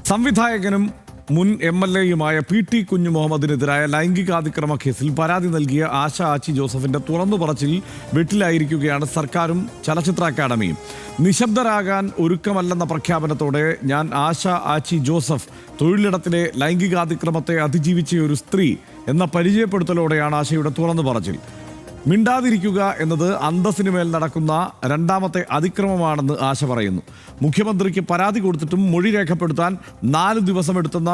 സംവിധായകനും മുൻ MLA-യുമായ PT കുഞ്ഞുമുഹമ്മദിനെതിരായ ലൈംഗികാതിക്രമ കേസിൽ പരാതി നൽകിയ ആശ ആച്ചി ജോസഫിന്റെ തുറന്നുപറച്ചിൽ വെട്ടിലായിരിക്കുകയാണ് സർക്കാരും ചലച്ചിത്ര അക്കാദമിയും. നിശബ്ദരാകാൻ ഒരുക്കമല്ലെന്ന പ്രഖ്യാപനത്തോടെ ഞാൻ ആശ ആച്ചി ജോസഫ് തൊഴിലിടത്തിലെ ലൈംഗികാതിക്രമത്തെ അതിജീവിച്ച ഒരു സ്ത്രീ എന്ന പരിചയപ്പെടുത്തലോടെയാണ് ആശയുടെ തുറന്നുപറച്ചിൽ. മിണ്ടാതിരിക്കുക എന്നത് അന്തസ്സിനുമേൽ നടക്കുന്ന രണ്ടാമത്തെ അതിക്രമമാണെന്ന് ആശ പറയുന്നു. മുഖ്യമന്ത്രിക്ക് പരാതി കൊടുത്തിട്ടും മൊഴി രേഖപ്പെടുത്താൻ 4 ദിവസമെടുത്തുന്ന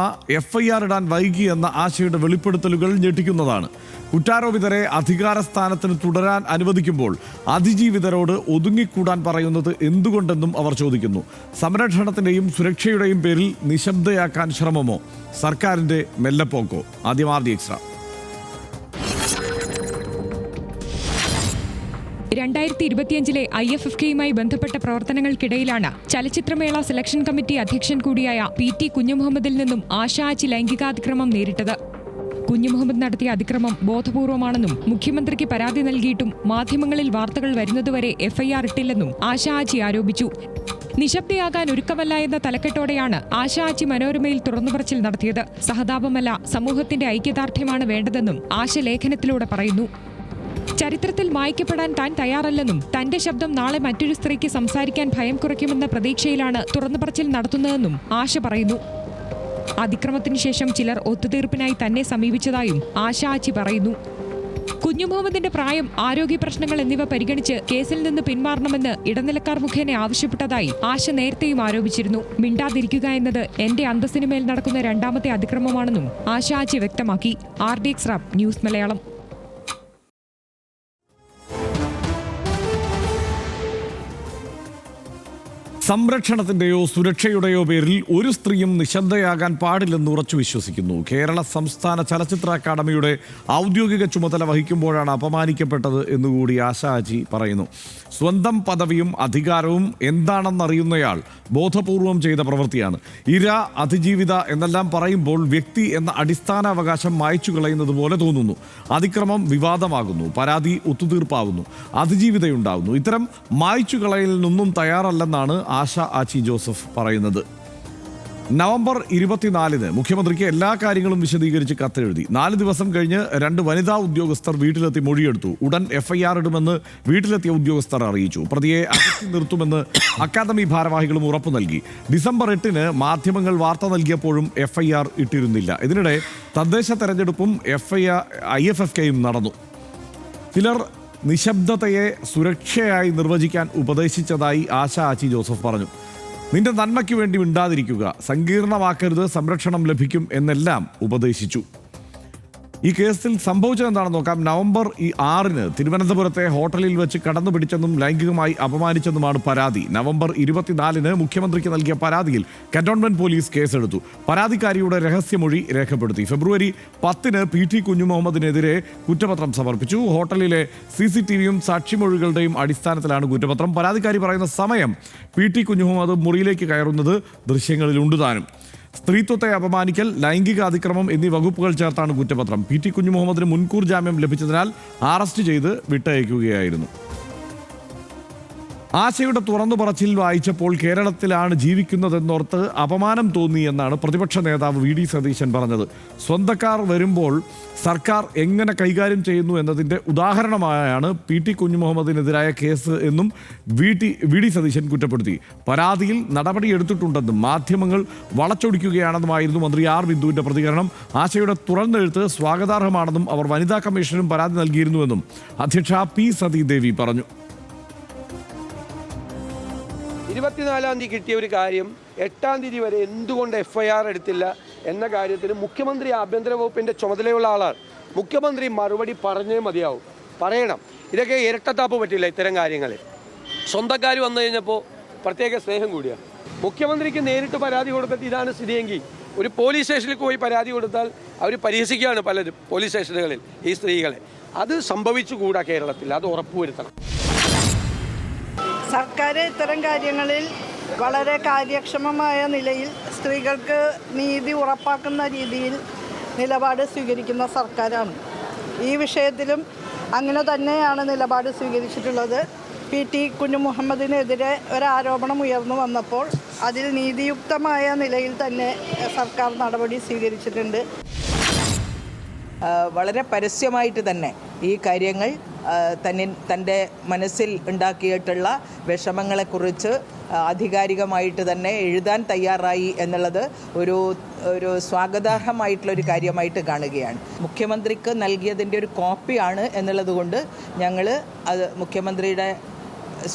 FIR ഇടാൻ വൈകി എന്ന ആശയുടെ വെളിപ്പെടുത്തലുകൾ ഞെട്ടിക്കുന്നതാണ്. കുറ്റാരോപിതരെ അധികാര സ്ഥാനത്തിന് തുടരാൻ അനുവദിക്കുമ്പോൾ അതിജീവിതരോട് ഒതുങ്ങിക്കൂടാൻ പറയുന്നത് എന്തുകൊണ്ടെന്നും അവർ ചോദിക്കുന്നു. സംരക്ഷണത്തിന്റെയും സുരക്ഷയുടെയും പേരിൽ നിശബ്ദയാക്കാൻ ശ്രമമോ, സർക്കാരിന്റെ മെല്ലെപ്പോക്കോ? ആദ്യം RD-Extra. 2025 IFFK-യുമായി ബന്ധപ്പെട്ട പ്രവർത്തനങ്ങൾക്കിടയിലാണ് ചലച്ചിത്രമേള സെലക്ഷൻ കമ്മിറ്റി അധ്യക്ഷൻ കൂടിയായ PT കുഞ്ഞുമുഹമ്മദിൽ നിന്നും ആശ ആച്ചി ലൈംഗികാതിക്രമം നേരിട്ടത്. കുഞ്ഞുമുഹമ്മദ് നടത്തിയ അതിക്രമം ബോധപൂർവമാണെന്നും മുഖ്യമന്ത്രിക്ക് പരാതി നൽകിയിട്ടും മാധ്യമങ്ങളിൽ വാർത്തകൾ വരുന്നതുവരെ FIR ഇട്ടില്ലെന്നും ആശ ആച്ചി ആരോപിച്ചു. നിശബ്ദയാകാൻ ഒരുക്കമല്ല എന്ന തലക്കെട്ടോടെയാണ് ആശ ആച്ചി മനോരമയിൽ തുറന്നുപറച്ചിൽ നടത്തിയത്. സഹതാപമല്ല, സമൂഹത്തിന്റെ ഐക്യദാർഢ്യമാണ് വേണ്ടതെന്നും ആശ ലേഖനത്തിലൂടെ പറയുന്നു. ചരിത്രത്തിൽ മായ്ക്കപ്പെടാൻ താൻ തയ്യാറല്ലെന്നും തന്റെ ശബ്ദം നാളെ മറ്റൊരു സ്ത്രീക്ക് സംസാരിക്കാൻ ഭയം കുറയ്ക്കുമെന്ന പ്രതീക്ഷയിലാണ് തുറന്നുപറച്ചിൽ നടത്തുന്നതെന്നും ആശ പറയുന്നു. അതിക്രമത്തിനു ശേഷം ചിലർ ഒത്തുതീർപ്പിനായി തന്നെ സമീപിച്ചതായും ആശ ആച്ചി പറയുന്നു. കുഞ്ഞുമുഹമ്മദിന്റെ പ്രായം, ആരോഗ്യ പ്രശ്നങ്ങൾ എന്നിവ പരിഗണിച്ച് കേസിൽ നിന്ന് പിന്മാറണമെന്ന് ഇടനിലക്കാർ മുഖേന ആവശ്യപ്പെട്ടതായി ആശ നേരത്തെയും ആരോപിച്ചിരുന്നു. മിണ്ടാതിരിക്കുക എന്നത് എന്റെ അന്തസ്സിനുമേൽ നടക്കുന്ന രണ്ടാമത്തെ അതിക്രമമാണെന്നും ആശ ആച്ചി വ്യക്തമാക്കി. RD-Extra news Malayalam. സംരക്ഷണത്തിന്റെയോ സുരക്ഷയുടെയോ പേരിൽ ഒരു സ്ത്രീയും നിശബ്ദയാകാൻ പാടില്ലെന്ന് ഉറച്ചു വിശ്വസിക്കുന്നു. കേരള സംസ്ഥാന ചലച്ചിത്ര അക്കാദമിയുടെ ഔദ്യോഗിക ചുമതല വഹിക്കുമ്പോഴാണ് അപമാനിക്കപ്പെട്ടത് എന്നുകൂടി ആശ ആച്ചി പറയുന്നു. സ്വന്തം പദവിയും അധികാരവും എന്താണെന്നറിയുന്നയാൾ ബോധപൂർവം ചെയ്ത പ്രവൃത്തിയാണ്. ഇര, അതിജീവിത എന്നെല്ലാം പറയുമ്പോൾ വ്യക്തി എന്ന അടിസ്ഥാനാവകാശം മായ്ച്ചു കളയുന്നത് പോലെ തോന്നുന്നു. അതിക്രമം വിവാദമാകുന്നു, പരാതി ഒത്തുതീർപ്പാവുന്നു, അതിജീവിതയുണ്ടാവുന്നു. ഇത്തരം മായ്ച്ചു കളയലിനൊന്നും തയ്യാറല്ലെന്നാണ് ആശ ആച്ചി ജോസഫ് പറയുന്നത്. നവംബർ 24-ന് മുഖ്യമന്ത്രിക്ക് എല്ലാ കാര്യങ്ങളും വിശദീകരിച്ച് കത്തെഴുതി. 4 ദിവസം കഴിഞ്ഞ് 2 വനിതാ ഉദ്യോഗസ്ഥർ വീട്ടിലെത്തി മൊഴിയെടുത്തു. ഉടൻ FIR ഇടുമെന്ന് വീട്ടിലെത്തിയ ഉദ്യോഗസ്ഥർ അറിയിച്ചു. പ്രതിയെ അകറ്റി നിർത്തുമെന്ന് അക്കാദമി ഭാരവാഹികളും ഉറപ്പു നൽകി. ഡിസംബർ 8-ന് മാധ്യമങ്ങൾ വാർത്ത നൽകിയപ്പോഴും FIR ഇട്ടിരുന്നില്ല. ഇതിനിടെ തദ്ദേശ തെരഞ്ഞെടുപ്പും IFFK-യും നടന്നു. ചിലർ നിശബ്ദതയെ സുരക്ഷയായി നിർവചിക്കാൻ ഉപദേശിച്ചതായി ആശ ആച്ചി ജോസഫ് പറഞ്ഞു. നിന്റെ നന്മയ്ക്ക് വേണ്ടി മിണ്ടാതിരിക്കുക, സങ്കീർണമാക്കരുത്, സംരക്ഷണം ലഭിക്കും എന്നെല്ലാം ഉപദേശിച്ചു. ഈ കേസിൽ സംഭവിച്ചത് എന്താണെന്ന് നോക്കാം. നവംബർ 6-ന് തിരുവനന്തപുരത്തെ ഹോട്ടലിൽ വെച്ച് കടന്നു പിടിച്ചെന്നും ലൈംഗികമായി അപമാനിച്ചെന്നുമാണ് പരാതി. നവംബർ 24-ന് മുഖ്യമന്ത്രിക്ക് നൽകിയ പരാതിയിൽ കന്റോൺമെന്റ് പോലീസ് കേസെടുത്തു. പരാതിക്കാരിയുടെ രഹസ്യമൊഴി രേഖപ്പെടുത്തി. ഫെബ്രുവരി 10-ന് PT കുഞ്ഞുമുഹമ്മദിനെതിരെ കുറ്റപത്രം സമർപ്പിച്ചു. ഹോട്ടലിലെ CCTV-യും സാക്ഷിമൊഴികളുടെയും അടിസ്ഥാനത്തിലാണ് കുറ്റപത്രം. പരാതിക്കാരി പറയുന്ന സമയം PT കുഞ്ഞുമുഹമ്മദ് മുറിയിലേക്ക് കയറുന്നത് ദൃശ്യങ്ങളിലുണ്ട് താനും. സ്ത്രീത്വത്തെ അപമാനിക്കൽ, ലൈംഗിക അതിക്രമം എന്നീ വകുപ്പുകൾ ചേർത്താണ് കുറ്റപത്രം. PT കുഞ്ഞുമുഹമ്മദിന് മുൻകൂർ ജാമ്യം ലഭിച്ചതിനാൽ അറസ്റ്റ് ചെയ്ത് വിട്ടയക്കുകയായിരുന്നു. ആശയുടെ തുറന്നുപറച്ചിൽ വായിച്ചപ്പോൾ കേരളത്തിലാണ് ജീവിക്കുന്നതെന്നോർത്ത് അപമാനം തോന്നി എന്നാണ് പ്രതിപക്ഷ നേതാവ് VD സതീശൻ പറഞ്ഞത്. സ്വന്തക്കാർ വരുമ്പോൾ സർക്കാർ എങ്ങനെ കൈകാര്യം ചെയ്യുന്നു എന്നതിൻ്റെ ഉദാഹരണമായാണ് PT കുഞ്ഞുമുഹമ്മദിനെതിരായ കേസ് എന്നും VD സതീശൻ കുറ്റപ്പെടുത്തി. പരാതിയിൽ നടപടിയെടുത്തിട്ടുണ്ടെന്നും മാധ്യമങ്ങൾ വളച്ചൊടിക്കുകയാണെന്നുമായിരുന്നു മന്ത്രി R ബിന്ദുവിൻ്റെ പ്രതികരണം. ആശയുടെ തുറന്നെഴുത്ത് സ്വാഗതാർഹമാണെന്നും അവർ വനിതാ കമ്മീഷനും പരാതി നൽകിയിരുന്നുവെന്നും അധ്യക്ഷ P സതീദേവി പറഞ്ഞു. 24-ാം തീയതി കിട്ടിയ ഒരു കാര്യം 8-ാം തീയതി വരെ എന്തുകൊണ്ട് FIR എടുത്തില്ല എന്ന കാര്യത്തിന് മുഖ്യമന്ത്രി ആഭ്യന്തര വകുപ്പിൻ്റെ ചുമതലയുള്ള ആളാണ്. മുഖ്യമന്ത്രി മറുപടി പറഞ്ഞേ മതിയാവും, പറയണം. ഇതൊക്കെ ഇരട്ടത്താപ്പ് പറ്റില്ല. ഇത്തരം കാര്യങ്ങളിൽ സ്വന്തക്കാർ വന്നു കഴിഞ്ഞപ്പോൾ പ്രത്യേക സ്നേഹം കൂടിയാണ്. മുഖ്യമന്ത്രിക്ക് നേരിട്ട് പരാതി കൊടുത്തിട്ട് ഇതാണ് സ്ഥിതിയെങ്കിൽ ഒരു പോലീസ് സ്റ്റേഷനിൽ പോയി പരാതി കൊടുത്താൽ അവർ പരിഹസിക്കുകയാണ് പലരും പോലീസ് സ്റ്റേഷനുകളിൽ ഈ സ്ത്രീകളെ. അത് സംഭവിച്ചുകൂടാ കേരളത്തിൽ, അത് ഉറപ്പുവരുത്തണം. സർക്കാർ ഇത്തരം കാര്യങ്ങളിൽ വളരെ കാര്യക്ഷമമായ നിലയിൽ സ്ത്രീകൾക്ക് നീതി ഉറപ്പാക്കുന്ന രീതിയിൽ നിലപാട് സ്വീകരിക്കുന്ന സർക്കാരാണ്. ഈ വിഷയത്തിലും അങ്ങനെ തന്നെയാണ് നിലപാട് സ്വീകരിച്ചിട്ടുള്ളത്. PT കുഞ്ഞുമുഹമ്മദിനെതിരെ ഒരാരോപണം ഉയർന്നു വന്നപ്പോൾ അതിൽ നീതിയുക്തമായ നിലയിൽ തന്നെ സർക്കാർ നടപടി സ്വീകരിച്ചിട്ടുണ്ട്. വളരെ പരസ്യമായിട്ട് തന്നെ ഈ കാര്യങ്ങൾ തൻ്റെ മനസ്സിൽ ഉണ്ടാക്കിയിട്ടുള്ള വിഷമങ്ങളെക്കുറിച്ച് ആധികാരികമായിട്ട് തന്നെ എഴുതാൻ തയ്യാറായി എന്നുള്ളത് ഒരു സ്വാഗതാർഹമായിട്ടുള്ളൊരു കാര്യമായിട്ട് കാണുകയാണ്. മുഖ്യമന്ത്രിക്ക് നൽകിയതിൻ്റെ ഒരു കോപ്പിയാണ് എന്നുള്ളത് കൊണ്ട് ഞങ്ങൾ അത് മുഖ്യമന്ത്രിയുടെ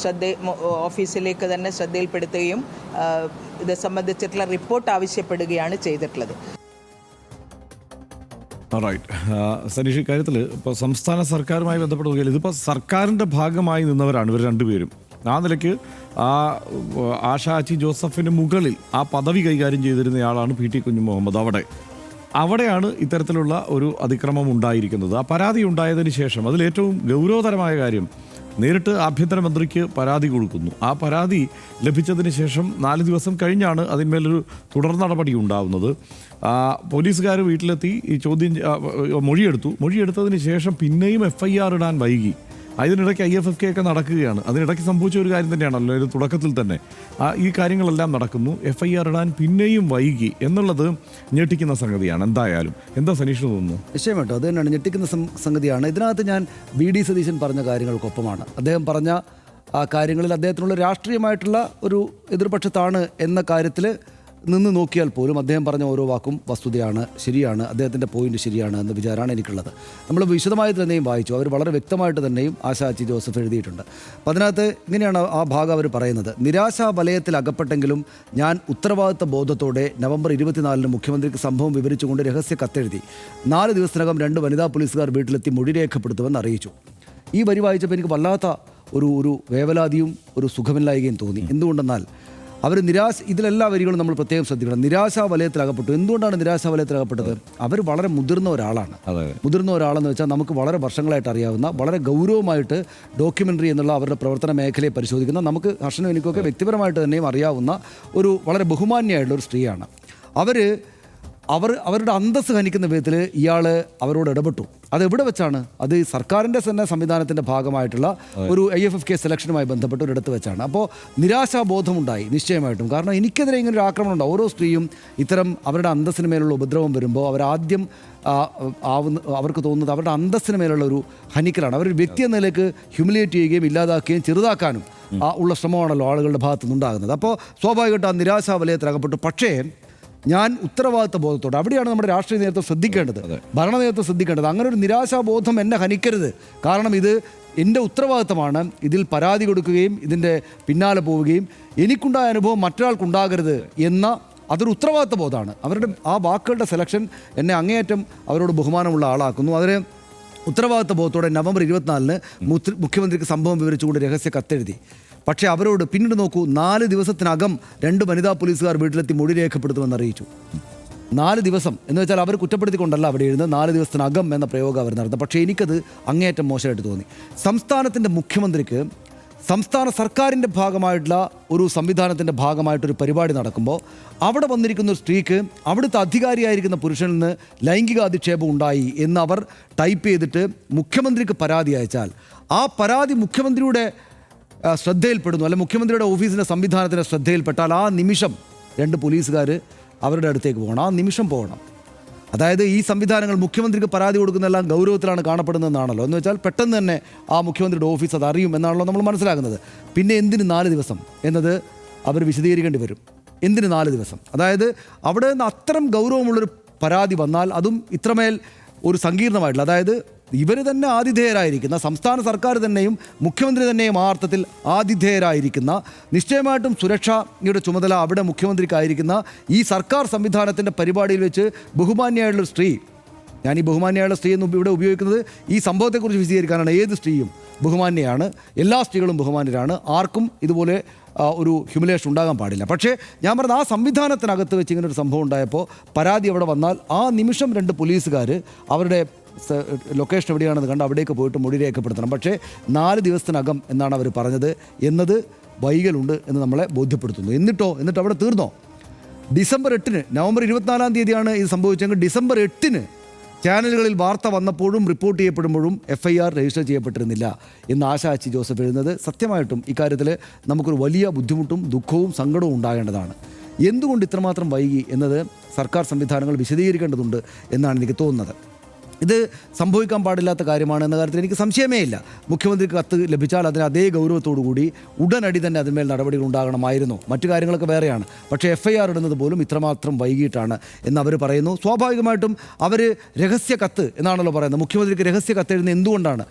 ഓഫീസിലേക്ക് തന്നെ ശ്രദ്ധയിൽപ്പെടുത്തുകയും ഇത് സംബന്ധിച്ചിട്ടുള്ള റിപ്പോർട്ട് ആവശ്യപ്പെടുകയാണ് ചെയ്തിട്ടുള്ളത്. സനീഷ്, ഇക്കാര്യത്തിൽ ഇപ്പോൾ സംസ്ഥാന സർക്കാരുമായി ബന്ധപ്പെട്ട് നോക്കിയാൽ ഇതിപ്പോൾ സർക്കാരിൻ്റെ ഭാഗമായി നിന്നവരാണ് ഇവർ രണ്ടുപേരും. ആ നിലയ്ക്ക് ആശാച്ചി ജോസഫിന് മുകളിൽ ആ പദവി കൈകാര്യം ചെയ്തിരുന്നയാളാണ് PT കുഞ്ഞുമുഹമ്മദ്. അവിടെയാണ് ഇത്തരത്തിലുള്ള ഒരു അതിക്രമം ഉണ്ടായിരിക്കുന്നത്. ആ പരാതി ഉണ്ടായതിന് ശേഷം അതിലേറ്റവും ഗൗരവതരമായ കാര്യം, നേരിട്ട് ആഭ്യന്തരമന്ത്രിക്ക് പരാതി കൊടുക്കുന്നു. ആ പരാതി ലഭിച്ചതിന് ശേഷം 4 ദിവസം കഴിഞ്ഞാണ് അതിന്മേലൊരു തുടർ നടപടി ഉണ്ടാവുന്നത്. പോലീസുകാർ വീട്ടിലെത്തി ഈ മൊഴിയെടുത്തതിന് ശേഷം പിന്നെയും FIR ഇടാൻ വൈകി. അതിനിടയ്ക്ക് IFFK ഒക്കെ നടക്കുകയാണ്. അതിനിടയ്ക്ക് സംഭവിച്ച ഒരു കാര്യം തന്നെയാണല്ലോ ഇത് തുടക്കത്തിൽ തന്നെ. ഈ കാര്യങ്ങളെല്ലാം നടക്കുന്നു. FIR ഇടാൻ പിന്നെയും വൈകി എന്നുള്ളത് ഞെട്ടിക്കുന്ന സംഗതിയാണ്. എന്താ സനീഷ് തോന്നുന്നു? നിശ്ചയമായിട്ടും അത് തന്നെയാണ് ഞെട്ടിക്കുന്ന സംഗതിയാണ്. ഇതിനകത്ത് ഞാൻ VD സതീശൻ പറഞ്ഞ കാര്യങ്ങൾക്കൊപ്പമാണ്. അദ്ദേഹം പറഞ്ഞ ആ കാര്യങ്ങളിൽ അദ്ദേഹത്തിനുള്ള രാഷ്ട്രീയമായിട്ടുള്ള ഒരു എതിർപക്ഷത്താണ് എന്ന കാര്യത്തിൽ നിന്ന് നോക്കിയാൽ പോലും അദ്ദേഹം പറഞ്ഞ ഓരോ വാക്കും വസ്തുതയാണ്, ശരിയാണ്, അദ്ദേഹത്തിൻ്റെ പോയിന്റ് ശരിയാണ് എന്ന വിചാരമാണ് എനിക്കുള്ളത്. നമ്മൾ വിശദമായി തന്നെയും വായിച്ചു. അവർ വളരെ വ്യക്തമായിട്ട് തന്നെയും ആശാച്ചി ജോസഫ് എഴുതിയിട്ടുണ്ട്. അപ്പം അതിനകത്ത് ഇങ്ങനെയാണ് ആ ഭാഗം അവർ പറയുന്നത്. നിരാശാ വലയത്തിൽ അകപ്പെട്ടെങ്കിലും ഞാൻ ഉത്തരവാദിത്ത ബോധത്തോടെ നവംബർ 24 മുഖ്യമന്ത്രിക്ക് സംഭവം വിവരിച്ചുകൊണ്ട് രഹസ്യ കത്തെഴുതി. 4 ദിവസത്തിനകം 2 വനിതാ പോലീസുകാർ വീട്ടിലെത്തി മൊഴി രേഖപ്പെടുത്തുമെന്ന് അറിയിച്ചു. ഈ വരി വായിച്ചപ്പോൾ എനിക്ക് വല്ലാത്ത ഒരു വേവലാതിയും ഒരു സുഖമില്ലായ്കയും തോന്നി. എന്തുകൊണ്ടെന്നാൽ അവർ ഇതിലെല്ലാ വരികളും നമ്മൾ പ്രത്യേകം ശ്രദ്ധിക്കണം. നിരാശാ വലയത്തിലകപ്പെട്ടു. എന്തുകൊണ്ടാണ് നിരാശാ വലയത്തിലകപ്പെട്ടത്? അവർ വളരെ മുതിർന്ന ഒരാളാണ്. മുതിർന്ന ഒരാളെന്ന് വെച്ചാൽ നമുക്ക് വളരെ വർഷങ്ങളായിട്ട് അറിയാവുന്ന, വളരെ ഗൗരവമായിട്ട് ഡോക്യുമെൻ്ററി എന്നുള്ള അവരുടെ പ്രവർത്തന മേഖലയെ പരിശോധിക്കുന്ന, നമുക്ക് ഹർഷനും എനിക്കൊക്കെ വ്യക്തിപരമായിട്ട് തന്നെയും അറിയാവുന്ന ഒരു വളരെ ബഹുമാന്യമായിട്ടുള്ള ഒരു സ്ത്രീയാണ്. അവരുടെ അന്തസ്സ് ഹനിക്കുന്ന വിധത്തിൽ ഇയാൾ അവരോട് ഇടപെട്ടു. അതെവിടെ വെച്ചാണ്? അത് സർക്കാരിൻ്റെ തന്നെ സംവിധാനത്തിൻ്റെ ഭാഗമായിട്ടുള്ള ഒരു IFFK സെലക്ഷനുമായി ബന്ധപ്പെട്ട ഒരിടത്ത് വെച്ചാണ്. അപ്പോൾ നിരാശാബോധമുണ്ടായി നിശ്ചയമായിട്ടും. കാരണം എനിക്കെതിരെ ഇങ്ങനെ ഒരു ആക്രമണം ഉണ്ടാവും. ഓരോ സ്ത്രീയും ഇത്തരം അവരുടെ അന്തസ്സിന് മേലുള്ള ഉപദ്രവം വരുമ്പോൾ അവരാദ്യം അവർക്ക് തോന്നുന്നത് അവരുടെ അന്തസ്സിന് മേലുള്ള ഒരു ഹനിക്കലാണ്. അവർ വ്യക്തി എന്ന നിലയ്ക്ക് ഹ്യൂമിലിയേറ്റ് ചെയ്യുകയും ഇല്ലാതാക്കുകയും ചെറുതാക്കാനും ഉള്ള ശ്രമമാണല്ലോ ആളുകളുടെ ഭാഗത്തു നിന്നുണ്ടാകുന്നത്. അപ്പോൾ സ്വാഭാവികമായിട്ട് ആ നിരാശാ വലയത്തിലകപ്പെട്ടു. പക്ഷേ ഞാൻ ഉത്തരവാദിത്ത ബോധത്തോടെ, അവിടെയാണ് നമ്മുടെ രാഷ്ട്രീയ നേതൃത്വം ശ്രദ്ധിക്കേണ്ടത്, ഭരണ നേതൃത്വം ശ്രദ്ധിക്കേണ്ടത്. അങ്ങനെ ഒരു നിരാശാബോധം എന്നെ ഹനിക്കരുത്. കാരണം ഇത് എൻ്റെ ഉത്തരവാദിത്തമാണ്. ഇതിൽ പരാതി കൊടുക്കുകയും ഇതിൻ്റെ പിന്നാലെ പോവുകയും എനിക്കുണ്ടായ അനുഭവം മറ്റൊരാൾക്കുണ്ടാകരുത് എന്ന അതൊരു ഉത്തരവാദിത്ത ബോധമാണ്. അവരുടെ ആ വാക്കുകളുടെ സെലക്ഷൻ എന്നെ അങ്ങേയറ്റം അവരോട് ബഹുമാനമുള്ള ആളാക്കുന്നു. അതിന് ഉത്തരവാദിത്ത ബോധത്തോടെ നവംബർ 24 മുഖ്യമന്ത്രിക്ക് സംഭവം വിവരിച്ചുകൊണ്ട് രഹസ്യ കത്തെഴുതി. പക്ഷേ അവരോട് പിന്നീട് നോക്കൂ, 4 ദിവസത്തിനകം 2 വനിതാ പോലീസുകാർ വീട്ടിലെത്തി മൊഴി രേഖപ്പെടുത്തുമെന്ന് അറിയിച്ചു. 4 ദിവസം എന്ന് വെച്ചാൽ അവർ കുറ്റപ്പെടുത്തിക്കൊണ്ടല്ല അവിടെ എഴുതുന്നത്, 4 ദിവസത്തിനകം എന്ന പ്രയോഗം അവർ നടത്തുന്നത്. പക്ഷേ എനിക്കത് അങ്ങേയറ്റം മോശമായിട്ട് തോന്നി. സംസ്ഥാനത്തിൻ്റെ മുഖ്യമന്ത്രിക്ക് സംസ്ഥാന സർക്കാരിൻ്റെ ഭാഗമായിട്ടുള്ള ഒരു സംവിധാനത്തിൻ്റെ ഭാഗമായിട്ടൊരു പരിപാടി നടക്കുമ്പോൾ അവിടെ വന്നിരിക്കുന്ന ഒരു സ്ത്രീക്ക് അവിടുത്തെ അധികാരിയായിരിക്കുന്ന പുരുഷനിൽ നിന്ന് ലൈംഗിക അധിക്ഷേപം ഉണ്ടായി എന്ന് അവർ ടൈപ്പ് ചെയ്തിട്ട് മുഖ്യമന്ത്രിക്ക് പരാതി അയച്ചാൽ ആ പരാതി മുഖ്യമന്ത്രിയുടെ ശ്രദ്ധയിൽപ്പെടുന്നു, അല്ലെ മുഖ്യമന്ത്രിയുടെ ഓഫീസിൻ്റെ സംവിധാനത്തിൻ്റെ ശ്രദ്ധയിൽപ്പെട്ടാൽ ആ നിമിഷം 2 പോലീസുകാർ അവരുടെ അടുത്തേക്ക് പോകണം. ആ നിമിഷം പോകണം. അതായത് ഈ സംവിധാനങ്ങൾ മുഖ്യമന്ത്രിക്ക് പരാതി കൊടുക്കുന്നതെല്ലാം ഗൗരവത്തിലാണ് കാണപ്പെടുന്നതെന്നാണല്ലോ. എന്ന് വെച്ചാൽ പെട്ടെന്ന് തന്നെ ആ മുഖ്യമന്ത്രിയുടെ ഓഫീസ് അത് അറിയും എന്നാണല്ലോ നമ്മൾ മനസ്സിലാക്കുന്നത്. പിന്നെ എന്തിന് 4 ദിവസം എന്നത് അവർ വിശദീകരിക്കേണ്ടി വരും. എന്തിന് 4 ദിവസം? അതായത് അവിടെ നിന്ന് അത്തരം ഗൗരവമുള്ളൊരു പരാതി വന്നാൽ അതും ഇത്രമേൽ ഒരു സങ്കീർണമായിട്ടുള്ള, അതായത് ഇവർ തന്നെ ആതിഥേയരായിരിക്കുന്ന, സംസ്ഥാന സർക്കാർ തന്നെയും മുഖ്യമന്ത്രി തന്നെയും ആ അർത്ഥത്തിൽ ആതിഥേയരായിരിക്കുന്ന, നിശ്ചയമായിട്ടും സുരക്ഷയുടെ ചുമതല അവിടെ മുഖ്യമന്ത്രിക്കായിരിക്കുന്ന ഈ സർക്കാർ സംവിധാനത്തിൻ്റെ പരിപാടിയിൽ വെച്ച് ബഹുമാന്യമായുള്ള സ്ത്രീ, ഞാൻ ഈ ബഹുമാന്യമായുള്ള സ്ത്രീ എന്ന് ഇവിടെ ഉപയോഗിക്കുന്നത് ഈ സംഭവത്തെക്കുറിച്ച് വിശദീകരിക്കാനാണ്. ഏത് സ്ത്രീയും ബഹുമാന്യയാണ്, എല്ലാ സ്ത്രീകളും ബഹുമാന്യരാണ്, ആർക്കും ഇതുപോലെ ഒരു ഹ്യൂമിലേഷൻ ഉണ്ടാകാൻ പാടില്ല. പക്ഷേ ഞാൻ പറഞ്ഞ ആ സംവിധാനത്തിനകത്ത് വെച്ച് ഇങ്ങനൊരു സംഭവം ഉണ്ടായപ്പോൾ പരാതി അവിടെ വന്നാൽ ആ നിമിഷം 2 പോലീസുകാർ അവരുടെ ലൊക്കേഷൻ എവിടെയാണെന്ന് കണ്ട് അവിടേക്ക് പോയിട്ട് മൊഴി രേഖപ്പെടുത്തണം. പക്ഷേ 4 ദിവസത്തിനകം എന്നാണ് അവർ പറഞ്ഞത് എന്നത് വൈകലുണ്ട് എന്ന് നമ്മളെ ബോധ്യപ്പെടുത്തുന്നു. എന്നിട്ട് അവിടെ തീർന്നോ? ഡിസംബർ 8 നവംബർ 24 തീയതിയാണ് ഇത് സംഭവിച്ചെങ്കിൽ ഡിസംബർ 8 ചാനലുകളിൽ വാർത്ത വന്നപ്പോഴും റിപ്പോർട്ട് ചെയ്യപ്പെടുമ്പോഴും FIR രജിസ്റ്റർ ചെയ്യപ്പെട്ടിരുന്നില്ല എന്ന് ആശാച്ചി ജോസഫ് എഴുതുന്നത് സത്യമായിട്ടും ഇക്കാര്യത്തിൽ നമുക്കൊരു വലിയ ബുദ്ധിമുട്ടും ദുഃഖവും സങ്കടവും ഉണ്ടാകേണ്ടതാണ്. എന്തുകൊണ്ട് ഇത്രമാത്രം വൈകി എന്നത് സർക്കാർ സംവിധാനങ്ങൾ വിശദീകരിക്കേണ്ടതുണ്ട് എന്നാണ് എനിക്ക് തോന്നുന്നത്. ഇത് സംഭവിക്കാൻ പാടില്ലാത്ത കാര്യമാണ് എന്ന കാര്യത്തിൽ എനിക്ക് സംശയമേ ഇല്ല. മുഖ്യമന്ത്രിക്ക് കത്ത് ലഭിച്ചാൽ അതിന് അതേ ഗൗരവത്തോടു കൂടി ഉടനടി തന്നെ അതിന്മേൽ നടപടികൾ ഉണ്ടാകണമായിരുന്നു. മറ്റു കാര്യങ്ങളൊക്കെ വേറെയാണ്. പക്ഷേ FIR ഇടുന്നത് പോലും ഇത്രമാത്രം വൈകിട്ടാണ് എന്ന് അവർ പറയുന്നു. സ്വാഭാവികമായിട്ടും അവർ രഹസ്യ കത്ത് എന്നാണല്ലോ പറയുന്നത്. മുഖ്യമന്ത്രിക്ക് രഹസ്യ കത്ത് എഴുതുന്നത് എന്തുകൊണ്ടാണ്?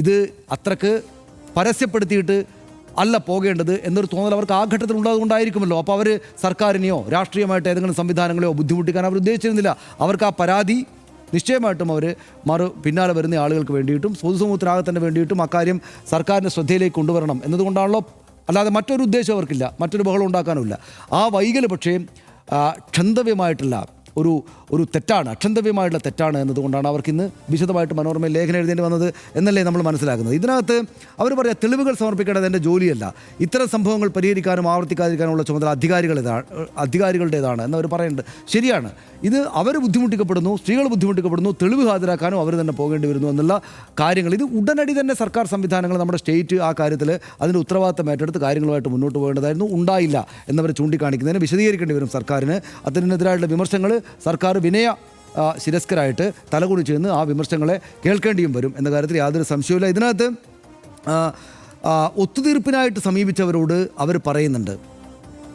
ഇത് അത്രക്ക് പരസ്യപ്പെടുത്തിയിട്ട് അല്ല പോകേണ്ടത് എന്നൊരു തോന്നൽ അവർക്ക് ആ ഘട്ടത്തിൽ ഉണ്ടാകുകൊണ്ടായിരിക്കുമല്ലോ. അപ്പോൾ അവർ സർക്കാരിനെയോ രാഷ്ട്രീയമായിട്ട് ഏതെങ്കിലും സംവിധാനങ്ങളെയോ ബുദ്ധിമുട്ടിക്കാൻ അവർ ഉദ്ദേശിച്ചിരുന്നില്ല. അവർക്ക് ആ പരാതി നിശ്ചയമായിട്ടും അവർ പിന്നാലെ വരുന്ന ആളുകൾക്ക് വേണ്ടിയിട്ടും പൊതുസമൂഹത്തിനാകത്തന്നെ വേണ്ടിയിട്ടും അക്കാര്യം സർക്കാരിൻ്റെ ശ്രദ്ധയിലേക്ക് കൊണ്ടുവരണം എന്നതുകൊണ്ടാണല്ലോ. അല്ലാതെ മറ്റൊരു ഉദ്ദേശം അവർക്കില്ല, മറ്റൊരു ബഹളം ഉണ്ടാക്കാനുമില്ല. ആ വൈകൽ പക്ഷേ ക്ഷന്തവ്യമായിട്ടുള്ള ഒരു തെറ്റാണ്, അക്ഷന്തവ്യമായിട്ടുള്ള തെറ്റാണ് എന്നതുകൊണ്ടാണ് അവർക്ക് ഇന്ന് വിശദമായിട്ട് മനോരമയിൽ ലേഖനം എഴുതേണ്ടി വന്നത് എന്നല്ലേ നമ്മൾ മനസ്സിലാക്കുന്നത്. ഇതിനകത്ത് അവർ പറയാം തെളിവുകൾ സമർപ്പിക്കേണ്ടത് എൻ്റെ ജോലിയല്ല, ഇത്തരം സംഭവങ്ങൾ പരിഹരിക്കാനും ആവർത്തിക്കാതിരിക്കാനുമുള്ള ചുമതല അധികാരികളുടേതാണ് എന്നവർ പറയുന്നുണ്ട്. ശരിയാണ്, ഇത് അവർ ബുദ്ധിമുട്ടിക്കപ്പെടുന്നു, സ്ത്രീകൾ ബുദ്ധിമുട്ടിക്കപ്പെടുന്നു, തെളിവ് ഹാജരാക്കാനും അവർ തന്നെ പോകേണ്ടി വരുന്നു എന്നുള്ള കാര്യങ്ങൾ ഇത് ഉടനടി തന്നെ സർക്കാർ സംവിധാനങ്ങൾ നമ്മുടെ സ്റ്റേറ്റ് ആ കാര്യത്തിൽ അതിൻ്റെ ഉത്തരവാദിത്തം ഏറ്റെടുത്ത് കാര്യങ്ങളുമായിട്ട് മുന്നോട്ട് പോകേണ്ടതായിരുന്നു. ഉണ്ടായില്ല എന്നവർ ചൂണ്ടിക്കാണിക്കുന്നതിന് വിശദീകരിക്കേണ്ടി വരും സർക്കാരിന്. അതിനെതിരായിട്ടുള്ള വിമർശനങ്ങൾ സർക്കാർ വിനയ ശിരസ്കരായിട്ട് തലകുണിച്ച് നിന്ന് ആ വിമർശനങ്ങളെ കേൾക്കേണ്ടിയും വരും എന്ന കാര്യത്തിൽ യാതൊരു സംശയവുമില്ല. ഇതിനകത്ത് ഒത്തുതീർപ്പിനായിട്ട് സമീപിച്ചവരോട് അവർ പറയുന്നുണ്ട്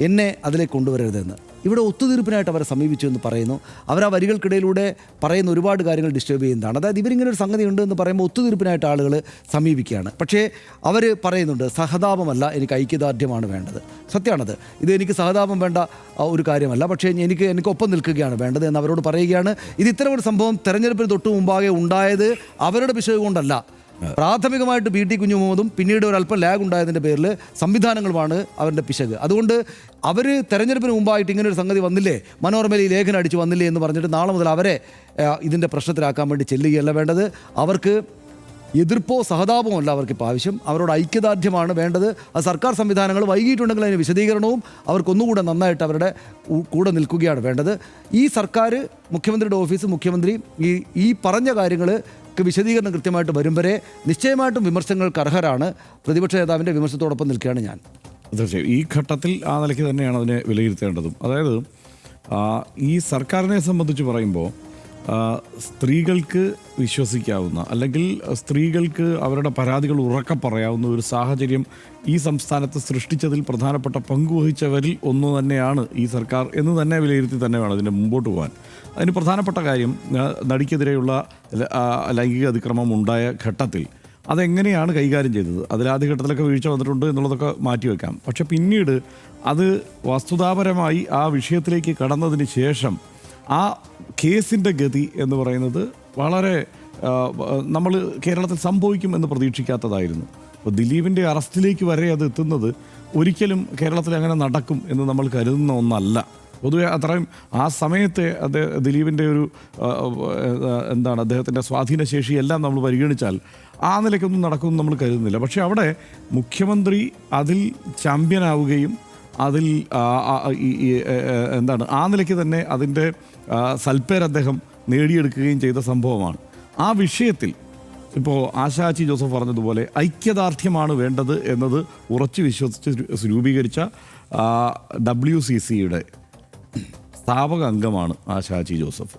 എന്നെ അതിലേക്ക് കൊണ്ടുവരരുതെന്ന്. ഇവിടെ ഒത്തുതീർപ്പിനായിട്ട് അവരെ സമീപിച്ചു എന്ന് പറയുന്നു. അവർ ആ വരികൾക്കിടയിലൂടെ പറയുന്ന ഒരുപാട് കാര്യങ്ങൾ ഡിസ്റ്റർബ് ചെയ്യുന്നതാണ്. അതായത് ഇവരിങ്ങനെ ഒരു സംഗതി ഉണ്ട് എന്ന് പറയുമ്പോൾ ഒത്തുതീർപ്പിനായിട്ട് ആളുകൾ സമീപിക്കുകയാണ്. പക്ഷേ അവർ പറയുന്നുണ്ട് സഹതാപമല്ല, എനിക്ക് ഐക്യദാർഢ്യമാണ് വേണ്ടത്. സത്യമാണത്. ഇത് എനിക്ക് സഹതാപം വേണ്ട ഒരു കാര്യമല്ല, പക്ഷേ എനിക്കൊപ്പം നിൽക്കുകയാണ് വേണ്ടത് എന്ന് അവരോട് പറയുകയാണ്. ഇത് ഇത്തരം ഒരു സംഭവം തെരഞ്ഞെടുപ്പിന് തൊട്ട് മുമ്പാകെ ഉണ്ടായത് അവരുടെ പിശക് കൊണ്ടല്ല. പ്രാഥമികമായിട്ട് PT കുഞ്ഞുമുഹമ്മദും പിന്നീട് ഒരല്പം ലാഗ് ഉണ്ടായതിൻ്റെ പേരിൽ സംവിധാനങ്ങളുമാണ് അവരുടെ പിശക്. അതുകൊണ്ട് അവർ തെരഞ്ഞെടുപ്പിന് മുമ്പായിട്ട് ഇങ്ങനൊരു സംഗതി വന്നില്ലേ, മനോരമയിൽ ഈ ലേഖനം അടിച്ച് വന്നില്ലേ എന്ന് പറഞ്ഞിട്ട് നാളെ മുതൽ അവരെ ഇതിൻ്റെ പ്രശ്നത്തിലാക്കാൻ വേണ്ടി ചെല്ലുകയല്ല വേണ്ടത്. അവർക്ക് എതിർപ്പോ സഹതാപമോ അല്ല അവർക്കിപ്പോൾ ആവശ്യം, അവരോട് ഐക്യദാർഢ്യമാണ് വേണ്ടത്. അത് സർക്കാർ സംവിധാനങ്ങൾ വൈകിട്ടുണ്ടെങ്കിൽ അതിന് വിശദീകരണവും അവർക്കൊന്നുകൂടെ നന്നായിട്ട് അവരുടെ കൂടെ നിൽക്കുകയാണ് വേണ്ടത്. ഈ സർക്കാർ, മുഖ്യമന്ത്രിയുടെ ഓഫീസ്, മുഖ്യമന്ത്രി ഈ പറഞ്ഞ കാര്യങ്ങൾക്ക് വിശദീകരണം കൃത്യമായിട്ട് വരും വരെ നിശ്ചയമായിട്ടും വിമർശനങ്ങൾക്ക് അർഹരാണ്. പ്രതിപക്ഷ നേതാവിൻ്റെ വിമർശനത്തോടൊപ്പം നിൽക്കുകയാണ് ഞാൻ. തീർച്ചയായും ഈ ഘട്ടത്തിൽ ആ നിലയ്ക്ക് തന്നെയാണ് അതിനെ വിലയിരുത്തേണ്ടതും. അതായത് ഈ സർക്കാരിനെ സംബന്ധിച്ച് പറയുമ്പോൾ സ്ത്രീകൾക്ക് വിശ്വസിക്കാവുന്ന അല്ലെങ്കിൽ സ്ത്രീകൾക്ക് അവരുടെ പരാതികൾ ഉറക്കെ പറയാവുന്ന ഒരു സാഹചര്യം ഈ സംസ്ഥാനത്ത് സൃഷ്ടിച്ചതിൽ പ്രധാനപ്പെട്ട പങ്കുവഹിച്ചവരിൽ ഒന്ന് തന്നെയാണ് ഈ സർക്കാർ എന്ന് തന്നെ വിലയിരുത്തി തന്നെ വേണം അതിൻ്റെ മുമ്പോട്ട് പോകാൻ. അതിന് പ്രധാനപ്പെട്ട കാര്യം നടിക്കെതിരെയുള്ള ലൈംഗിക അതിക്രമം ഉണ്ടായ ഘട്ടത്തിൽ അതെങ്ങനെയാണ് കൈകാര്യം ചെയ്തത്. അതിലാദ്യഘട്ടത്തിലൊക്കെ വീഴ്ച വന്നിട്ടുണ്ട് എന്നുള്ളതൊക്കെ മാറ്റിവെക്കാം. പക്ഷെ പിന്നീട് അത് വസ്തുതാപരമായി ആ വിഷയത്തിലേക്ക് കടന്നതിന് ശേഷം ആ കേസിൻ്റെ ഗതി എന്ന് പറയുന്നത് വളരെ നമ്മൾ കേരളത്തിൽ സംഭവിക്കും എന്ന് പ്രതീക്ഷിക്കാത്തതായിരുന്നു. അപ്പോൾ ദിലീപിൻ്റെ അറസ്റ്റിലേക്ക് വരെ അത് എത്തുന്നത് ഒരിക്കലും കേരളത്തിൽ അങ്ങനെ നടക്കും എന്ന് നമ്മൾ കരുതുന്ന ഒന്നല്ല. പൊതുവെ അത്രയും ആ സമയത്തെ ദിലീപിൻ്റെ ഒരു അദ്ദേഹത്തിൻ്റെ സ്വാധീനശേഷി എല്ലാം നമ്മൾ പരിഗണിച്ചാൽ ആ നിലയ്ക്കൊന്നും നടക്കുമെന്ന് നമ്മൾ കരുതുന്നില്ല. പക്ഷേ അവിടെ മുഖ്യമന്ത്രി അതിൽ ചാമ്പ്യനാവുകയും അതിൽ ആ നിലയ്ക്ക് തന്നെ അതിൻ്റെ സൽപ്പേർ അദ്ദേഹം നേടിയെടുക്കുകയും ചെയ്ത സംഭവമാണ്. ആ വിഷയത്തിൽ ഇപ്പോൾ ആശാച്ചി ജോസഫ് പറഞ്ഞതുപോലെ ഐക്യദാർഢ്യമാണ് വേണ്ടത് എന്നത് ഉറച്ചു വിശ്വസിച്ച് രൂപീകരിച്ച WCCയുടെ സ്ഥാപക അംഗമാണ് ആശാച്ചി ജോസഫ്.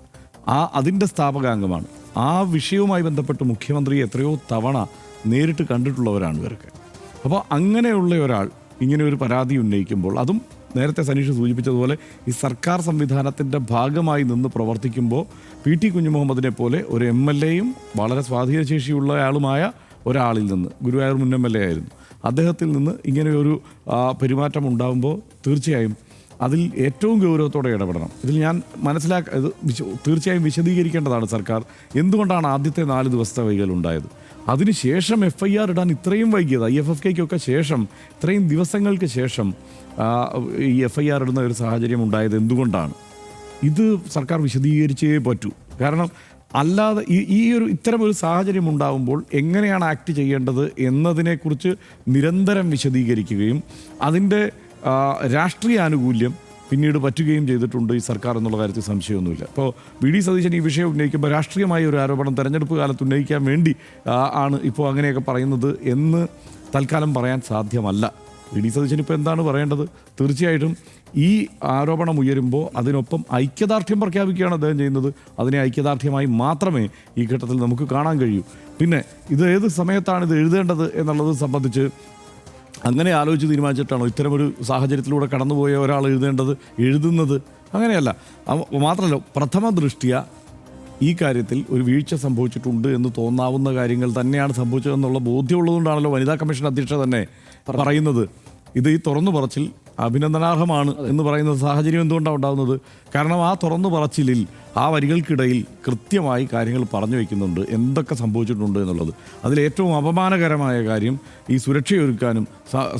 അതിൻ്റെ സ്ഥാപക അംഗമാണ്. ആ വിഷയവുമായി ബന്ധപ്പെട്ട് മുഖ്യമന്ത്രി എത്രയോ തവണ നേരിട്ട് കണ്ടിട്ടുള്ളവരാണ് ഇവരൊക്കെ. അപ്പോൾ അങ്ങനെയുള്ള ഒരാൾ ഇങ്ങനെ ഒരു പരാതി ഉന്നയിക്കുമ്പോൾ, അതും നേരത്തെ സനീഷ് സൂചിപ്പിച്ചതുപോലെ ഈ സർക്കാർ സംവിധാനത്തിൻ്റെ ഭാഗമായി നിന്ന് പ്രവർത്തിക്കുമ്പോൾ PT കുഞ്ഞുമുഹമ്മദിനെ പോലെ ഒരു MLAയും വളരെ സ്വാധീനശേഷിയുള്ള ആളുമായ ഒരാളിൽ നിന്ന്, ഗുരുവായൂർ മുൻ MLA ആയിരുന്നു, അദ്ദേഹത്തിൽ നിന്ന് ഇങ്ങനെ ഒരു പെരുമാറ്റം ഉണ്ടാകുമ്പോൾ തീർച്ചയായും അതിൽ ഏറ്റവും ഗൗരവത്തോടെ ഇടപെടണം. ഇതിൽ ഞാൻ ഇത് തീർച്ചയായും വിശദീകരിക്കേണ്ടതാണ് സർക്കാർ. എന്തുകൊണ്ടാണ് ആദ്യത്തെ 4 ദിവസത്തെ വൈകൽ ഉണ്ടായത്? അതിനുശേഷം FIR ഇടാൻ ഇത്രയും വൈകിയത്, IFFKയ്ക്കൊക്കെ ശേഷം ഇത്രയും ദിവസങ്ങൾക്ക് ശേഷം ഈ FIR ഇടുന്ന ഒരു സാഹചര്യം ഉണ്ടായത് എന്തുകൊണ്ടാണ്? ഇത് സർക്കാർ വിശദീകരിച്ചേ പറ്റൂ. കാരണം അല്ലാതെ ഇത്തരം ഒരു സാഹചര്യം ഉണ്ടാകുമ്പോൾ എങ്ങനെയാണ് ആക്ട് ചെയ്യേണ്ടത് എന്നതിനെക്കുറിച്ച് നിരന്തരം വിശദീകരിക്കുകയും അതിൻ്റെ രാഷ്ട്രീയ ആനുകൂല്യം പിന്നീട് പറ്റുകയും ചെയ്തിട്ടുണ്ട് ഈ സർക്കാർ എന്നുള്ള കാര്യത്തിൽ സംശയമൊന്നുമില്ല. ഇപ്പോൾ വി ഡി സതീശൻ ഈ വിഷയം ഉന്നയിക്കുമ്പോൾ രാഷ്ട്രീയമായ ഒരു ആരോപണം തെരഞ്ഞെടുപ്പ് കാലത്ത് ഉന്നയിക്കാൻ വേണ്ടി ആണ് ഇപ്പോൾ അങ്ങനെയൊക്കെ പറയുന്നത് എന്ന് തൽക്കാലം പറയാൻ സാധ്യമല്ല. വി ഡി സതീശൻ ഇപ്പോൾ എന്താണ് പറയേണ്ടത്? തീർച്ചയായിട്ടും ഈ ആരോപണം ഉയരുമ്പോൾ അതിനൊപ്പം ഐക്യദാർഢ്യം പ്രഖ്യാപിക്കുകയാണ് അദ്ദേഹം ചെയ്യുന്നത്. അതിനെ ഐക്യദാർഢ്യമായി മാത്രമേ ഈ ഘട്ടത്തിൽ നമുക്ക് കാണാൻ കഴിയൂ. പിന്നെ ഇത് ഏത് സമയത്താണ് ഇത് എഴുതേണ്ടത് എന്നുള്ളത് സംബന്ധിച്ച് അങ്ങനെ ആലോചിച്ച് തീരുമാനിച്ചിട്ടാണോ ഇത്തരമൊരു സാഹചര്യത്തിലൂടെ കടന്നുപോയ ഒരാൾ എഴുതുന്നത്? അങ്ങനെയല്ല. മാത്രമല്ല, പ്രഥമ ദൃഷ്ട്യ ഈ കാര്യത്തിൽ ഒരു വീഴ്ച സംഭവിച്ചിട്ടുണ്ട് എന്ന് തോന്നാവുന്ന കാര്യങ്ങൾ തന്നെയാണ് സംഭവിച്ചതെന്നുള്ള ബോധ്യമുള്ളതുകൊണ്ടാണല്ലോ വനിതാ കമ്മീഷൻ അധ്യക്ഷ തന്നെ പറയുന്നത് ഇത് ഈ തുറന്നു പറച്ചിൽ അഭിനന്ദനാർഹമാണ് എന്ന് പറയുന്ന സാഹചര്യം എന്തുകൊണ്ടാണ് ഉണ്ടാകുന്നത്? കാരണം ആ തുറന്നു പറച്ചിലിൽ ആ വരികൾക്കിടയിൽ കൃത്യമായി കാര്യങ്ങൾ പറഞ്ഞു വയ്ക്കുന്നുണ്ട്, എന്തൊക്കെ സംഭവിച്ചിട്ടുണ്ട് എന്നുള്ളത്. അതിലേറ്റവും അപമാനകരമായ കാര്യം ഈ സുരക്ഷയൊരുക്കാനും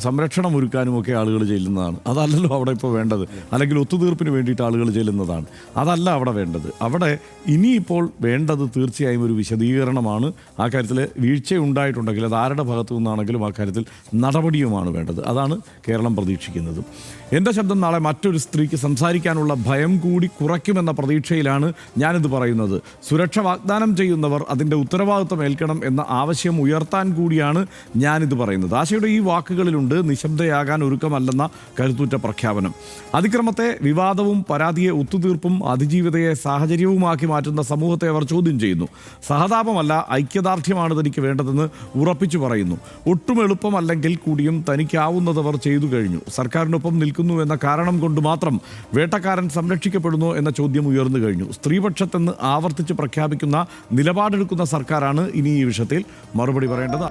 സംരക്ഷണം ഒരുക്കാനും ഒക്കെ ആളുകൾ ചെല്ലുന്നതാണ്. അതല്ലല്ലോ അവിടെ ഇപ്പോൾ വേണ്ടത്. അല്ലെങ്കിൽ ഒത്തുതീർപ്പിന് വേണ്ടിയിട്ട് ആളുകൾ ചെല്ലുന്നതാണ്. അതല്ല അവിടെ വേണ്ടത്. അവിടെ ഇനിയിപ്പോൾ വേണ്ടത് തീർച്ചയായും ഒരു വിശദീകരണമാണ്. ആ കാര്യത്തിൽ വീഴ്ചയുണ്ടായിട്ടുണ്ടെങ്കിൽ അത് ആരുടെ ഭാഗത്തു നിന്നാണെങ്കിലും ആ കാര്യത്തിൽ നടപടിയുമാണ് വേണ്ടത്. അതാണ് കേരളം പ്രതീക്ഷിക്കുന്നത്. എൻ്റെ ശബ്ദം നാളെ മറ്റൊരു സ്ത്രീക്ക് സംസാരിക്കാനുള്ള ഭയം കൂടി കുറയ്ക്കുമെന്ന പ്രതീക്ഷയിലാണ് ഞാനിത് പറയുന്നത്. സുരക്ഷ വാഗ്ദാനം ചെയ്യുന്നവർ അതിൻ്റെ ഉത്തരവാദിത്വം ഏൽക്കണം എന്ന ആവശ്യം ഉയർത്താൻ കൂടിയാണ് ഞാനിത് പറയുന്നത്. ആശയുടെ ഈ വാക്കുകളിലുണ്ട് നിശബ്ദയാകാൻ ഒരുക്കമല്ലെന്ന കരുത്തുറ്റ പ്രഖ്യാപനം. അതിക്രമത്തെ വിവാദവും പരാതിയെ ഒത്തുതീർപ്പും അതിജീവിതയെ സാഹചര്യവുമാക്കി മാറ്റുന്ന സമൂഹത്തെ അവർ ചോദ്യം ചെയ്യുന്നു. സഹതാപമല്ല, ഐക്യദാർഢ്യമാണ് തനിക്ക് വേണ്ടതെന്ന് ഉറപ്പിച്ചു പറയുന്നു. ഒട്ടും എളുപ്പമല്ലെങ്കിൽ കൂടിയും തനിക്കാവുന്നതവർ ചെയ്തു കഴിഞ്ഞു. സർക്കാരിനൊപ്പം നിൽക്കുന്നു എന്ന കാരണം കൊണ്ട് മാത്രം വേട്ടക്കാരൻ സംരക്ഷിക്കപ്പെടുന്നു എന്ന ചോദ്യം ഉയർന്നു കഴിഞ്ഞു. സ്ത്രീപക്ഷത്തെന്ന് ആവർത്തിച്ച് പ്രഖ്യാപിക്കുന്ന നിലപാടെടുക്കുന്ന സർക്കാരാണ് ഇനി ഈ വിഷയത്തിൽ മറുപടി പറയേണ്ടത്.